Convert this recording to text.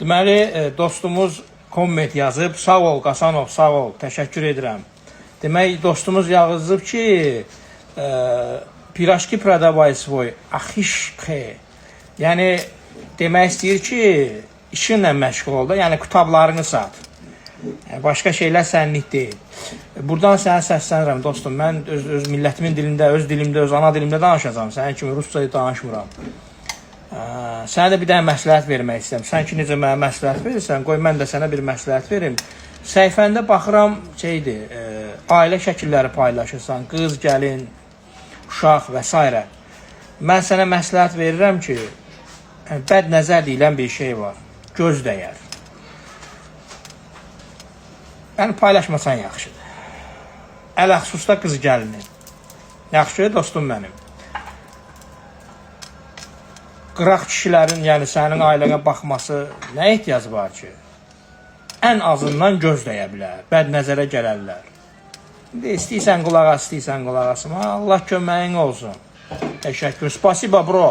Deməli, dostumuz komment yazıb. Sağ ol, Qasanov, sağ ol. Təşəkkür edirəm. Demək, dostumuz yazıb ki, pirajki prodavay svoy, axişqe. Yəni, demək istəyir ki, işinlə məşğul ol da, yəni kitablarını sat. Başqa şeylər sənlik deyil. Buradan sənə səslənirəm, dostum. Mən öz millətimin dilində, öz dilimdə, öz ana dilimdə danışacağım. Sənin kimi rusca danışmıram. Sənə də bir dənə məsləhət vermək istəyirəm. Sən ki, necə mənə məsləhət verirsən, qoy mən də sənə bir məsləhət verim. Səhifəndə baxıram, ailə şəkilləri paylaşırsan, qız, gəlin, uşaq və s. Mən sənə məsləhət verirəm ki, bəd nəzər deyilən bir şey var. Göz dəyər. Yəni, paylaşmasan yaxşıdır. Ələxsusda qız gəlinin. Yaxşı, dostum mənim. Qıraq kişilərin, yəni sənin ailənə baxması nə ehtiyac var ki? Ən azından göz dəyə bilər, bəd nəzərə gələrlər. İstəyirsən qulaq as, istəyirsən qulaq asma. Allah köməyin olsun. Təşəkkür. Spasiba, bro.